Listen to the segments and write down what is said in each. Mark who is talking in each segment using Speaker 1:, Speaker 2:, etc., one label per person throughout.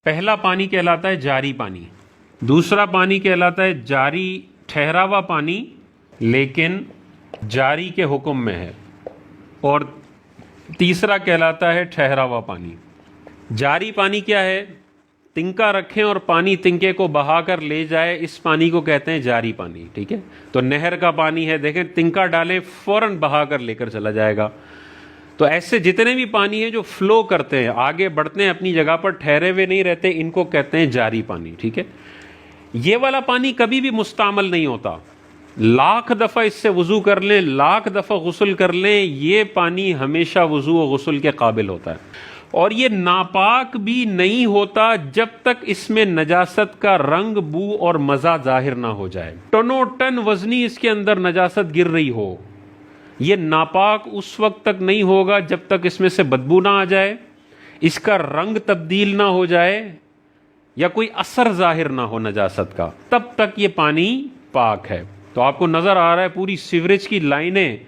Speaker 1: पहला पानी कहलाता है जारी पानी, दूसरा पानी कहलाता है जारी ठहरा हुआ पानी लेकिन जारी के हुक्म में है, और तीसरा कहलाता है ठहरा हुआ पानी। जारी पानी क्या है? तिनका रखें और पानी तिनके को बहाकर ले जाए, इस पानी को कहते हैं जारी पानी। ठीक है, तो नहर का पानी है, देखें तिनका डालें फौरन बहाकर लेकर चला जाएगा। तो ऐसे जितने भी पानी है जो फ्लो करते हैं, आगे बढ़ते हैं, अपनी जगह पर ठहरे हुए नहीं रहते, इनको कहते हैं जारी पानी। ठीक है, ये वाला पानी कभी भी मुस्तामल नहीं होता। लाख दफ़ा इससे वज़ू कर लें, लाख दफ़ा गुस्ल कर लें, ये पानी हमेशा वज़ू और गुस्ल के काबिल होता है। और ये नापाक भी नहीं होता जब तक इसमें नजासत का रंग, बू और मज़ा जाहिर ना हो जाए। टनों टन वज़नी इसके अंदर नजासत गिर रही हो, ये नापाक उस वक्त तक नहीं होगा जब तक इसमें से बदबू ना आ जाए, इसका रंग तब्दील ना हो जाए, या कोई असर जाहिर ना हो नजासत का, तब तक ये पानी पाक है। तो आपको नज़र आ रहा है पूरी सीवरेज की लाइनें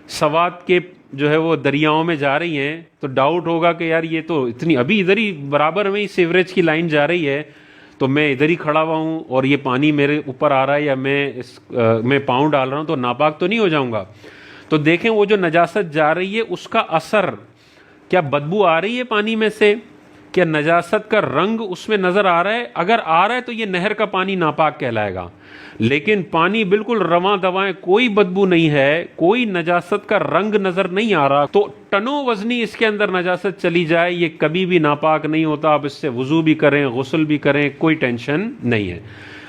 Speaker 1: सवात के जो है वो दरियाओं में जा रही हैं, तो डाउट होगा कि यार ये तो इतनी, अभी इधर ही बराबर में ही सीवरेज की लाइन जा रही है, तो मैं इधर ही खड़ा हुआ हूँ और ये पानी मेरे ऊपर आ रहा है, या मैं पाँव डाल रहा हूँ, तो नापाक तो नहीं हो जाऊँगा। तो देखें वो जो नजासत जा रही है उसका असर, क्या बदबू आ रही है पानी में से, क्या नजासत का रंग उसमें नज़र आ रहा है? अगर आ रहा है तो ये नहर का पानी नापाक कहलाएगा। लेकिन पानी बिल्कुल रवां दवाएं, कोई बदबू नहीं है, कोई नजासत का रंग नज़र नहीं आ रहा, तो टनों वजनी इसके अंदर नजासत चली जाए, ये कभी भी नापाक नहीं होता। आप इससे वज़ू भी करें, गुस्ल भी करें, कोई टेंशन नहीं है।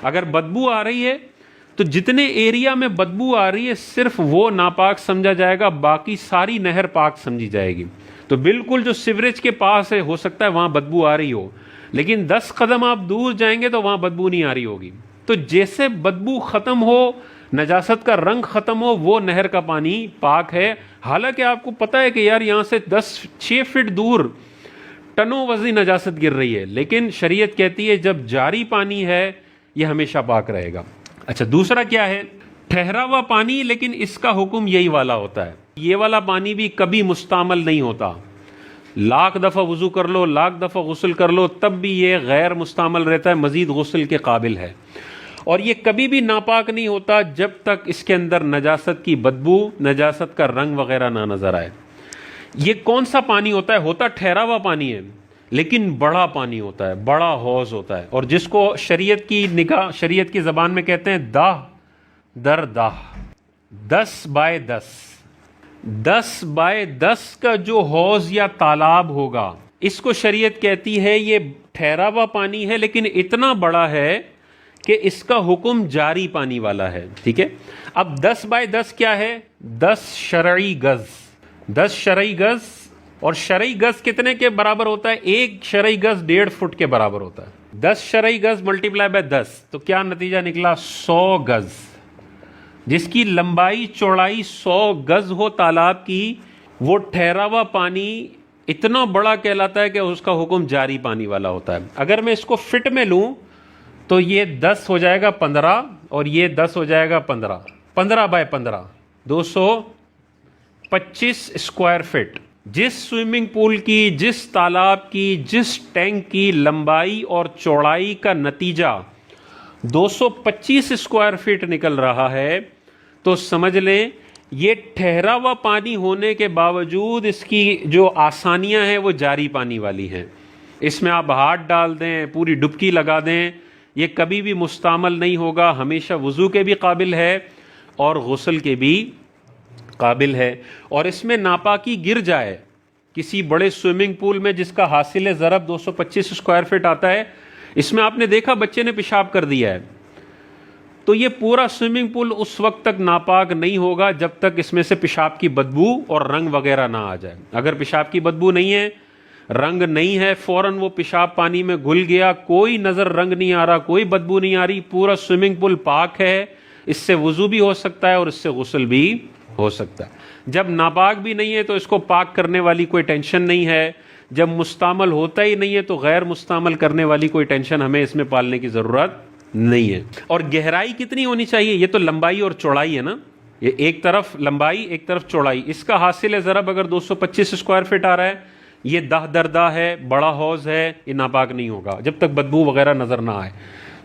Speaker 1: अगर बदबू आ रही है तो जितने एरिया में बदबू आ रही है सिर्फ वो नापाक समझा जाएगा, बाकी सारी नहर पाक समझी जाएगी। तो बिल्कुल जो सीवरेज के पास है, हो सकता है वहां बदबू आ रही हो, लेकिन 10 कदम आप दूर जाएंगे तो वहां बदबू नहीं आ रही होगी। तो जैसे बदबू खत्म हो, नजासत का रंग खत्म हो, वो नहर का पानी पाक है। हालांकि आपको पता है कि यार यहां से 6 फीट दूर टनों वज़नी नजासत गिर रही है, लेकिन शरीयत कहती है जब जारी पानी है यह हमेशा पाक रहेगा। अच्छा, दूसरा क्या है? ठहरा हुआ पानी, लेकिन इसका हुक्म यही वाला होता है, ये वाला पानी भी कभी मुस्तामल नहीं होता। लाख दफ़ा वज़ू कर लो, लाख दफ़ा गुस्ल कर लो, तब भी ये गैर मुस्तामल रहता है, मज़ीद गुस्ल के काबिल है। और ये कभी भी नापाक नहीं होता जब तक इसके अंदर नजासत की बदबू, नजासत का रंग वगैरह ना नज़र आए। ये कौन सा पानी होता है? होता ठहरा हुआ पानी है, लेकिन बड़ा पानी होता है, बड़ा हौज होता है, और जिसको शरीयत की निगाह, शरीयत की ज़बान में कहते हैं दाह दर दाह, 10 बाय 10। 10 बाय 10 का जो हौज या तालाब होगा, इसको शरीयत कहती है ये ठहरा हुआ पानी है, लेकिन इतना बड़ा है कि इसका हुक्म जारी पानी वाला है। ठीक है, अब 10 बाय 10 क्या है? 10 शरई गज, 10 शरई गज। और शरई गज कितने के बराबर होता है? 1 शरई गज 1.5 फुट के बराबर होता है। 10 शरई गज मल्टीप्लाई बाय 10, तो क्या नतीजा निकला? 100 गज। जिसकी लंबाई चौड़ाई 100 गज हो तालाब की, वो ठहरा हुआ पानी इतना बड़ा कहलाता है कि उसका हुक्म जारी पानी वाला होता है। अगर मैं इसको फिट में लूं तो ये 10 हो जाएगा 15, और ये 10 हो जाएगा 15, 15 बाय 15, 225 स्क्वायर फिट। जिस स्विमिंग पूल की, जिस तालाब की, जिस टैंक की लंबाई और चौड़ाई का नतीजा 225 स्क्वायर फीट निकल रहा है, तो समझ लें ये ठहरा हुआ पानी होने के बावजूद इसकी जो आसानियां हैं वो जारी पानी वाली हैं। इसमें आप हाथ डाल दें, पूरी डुबकी लगा दें, ये कभी भी मुस्तामल नहीं होगा, हमेशा वज़ू के भी काबिल है और गुस्ल के भी काबिल है। और इसमें नापाकी गिर जाए किसी बड़े स्विमिंग पूल में जिसका हासिल ज़रब 225 स्क्वायर फीट आता है, इसमें आपने देखा बच्चे ने पेशाब कर दिया है, तो ये पूरा स्विमिंग पूल उस वक्त तक नापाक नहीं होगा जब तक इसमें से पेशाब की बदबू और रंग वगैरह ना आ जाए। अगर पेशाब की बदबू नहीं है, रंग नहीं है, फौरन वो पेशाब पानी में घुल गया, कोई नज़र रंग नहीं आ रहा, कोई बदबू नहीं आ रही, पूरा स्विमिंग पूल पाक है, इससे वज़ू भी हो सकता है और इससे गुस्ल भी हो सकता है। जब नापाक भी नहीं है तो इसको पाक करने वाली कोई टेंशन नहीं है, जब मुस्तामल होता ही नहीं है तो गैर मुस्तामल करने वाली कोई टेंशन हमें इसमें पालने की ज़रूरत नहीं है। और गहराई कितनी होनी चाहिए? ये तो लंबाई और चौड़ाई है ना, ये एक तरफ लंबाई एक तरफ चौड़ाई, इसका हासिल ज़रब अगर 225 स्क्वायर फीट आ रहा है, ये दाह दरदा है, बड़ा हौज है, ये नापाक नहीं होगा जब तक बदबू वगैरह नज़र ना आए,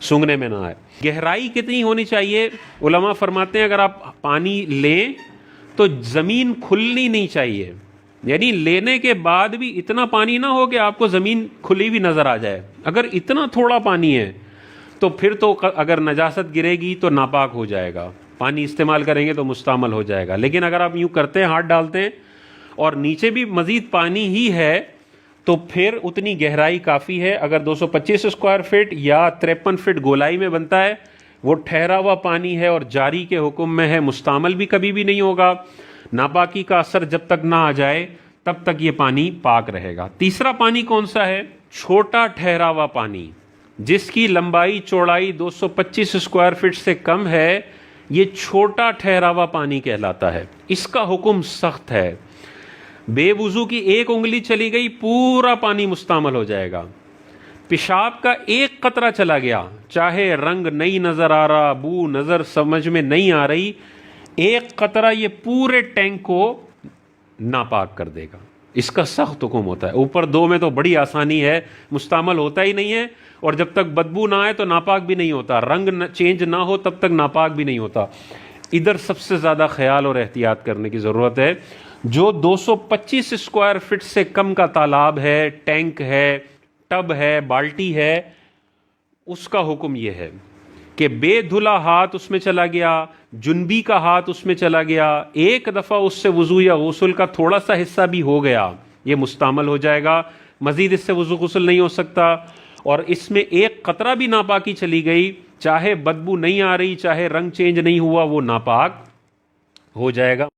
Speaker 1: सूंघने में ना आए। गहराई कितनी होनी चाहिए? उलमा फरमाते हैं अगर आप पानी लें तो ज़मीन खुलनी नहीं चाहिए, यानी लेने के बाद भी इतना पानी ना हो कि आपको ज़मीन खुली हुई नज़र आ जाए। अगर इतना थोड़ा पानी है तो फिर तो अगर नजासत गिरेगी तो नापाक हो जाएगा, पानी इस्तेमाल करेंगे तो मुस्तामल हो जाएगा। लेकिन अगर आप यूँ करते हैं, हाथ डालते हैं और नीचे भी मज़ीद पानी ही है तो फिर उतनी गहराई काफ़ी है। अगर 225 स्क्वायर फिट या 53 फिट गोलाई में बनता है, वो ठहरा हुआ पानी है और जारी के हुक्म में है, मुस्तामल भी कभी भी नहीं होगा। नापाकी का असर जब तक ना आ जाए तब तक ये पानी पाक रहेगा। तीसरा पानी कौन सा है? छोटा ठहरा हुआ पानी, जिसकी लंबाई चौड़ाई 225 स्क्वायर फीट से कम है, ये छोटा ठहरा हुआ पानी कहलाता है। इसका हुक्म सख्त है, बेवुजू की एक उंगली चली गई पूरा पानी मुस्तामल हो जाएगा। पेशाब का एक कतरा चला गया, चाहे रंग नहीं नजर आ रहा, बू नजर समझ में नहीं आ रही, एक कतरा ये पूरे टैंक को नापाक कर देगा। इसका सख्त हुक्म होता है। ऊपर दो में तो बड़ी आसानी है, मुस्तामल होता ही नहीं है, और जब तक बदबू ना आए तो नापाक भी नहीं होता, रंग चेंज ना हो तब तक नापाक भी नहीं होता। इधर सबसे ज़्यादा ख्याल और एहतियात करने की ज़रूरत है। जो 225 स्क्वायर फिट से कम का तालाब है, टैंक है, टब है, बाल्टी है, उसका हुक्म यह है कि बेधुला हाथ उसमें चला गया, जुनबी का हाथ उसमें चला गया, एक दफ़ा उससे वज़ू या गुस्ल का थोड़ा सा हिस्सा भी हो गया, ये मुस्तामल हो जाएगा। मज़ीद इससे वज़ू गुस्ल नहीं हो सकता। और इसमें एक कतरा भी नापाकी चली गई, चाहे बदबू नहीं आ रही, चाहे रंग चेंज नहीं हुआ, वो नापाक हो जाएगा।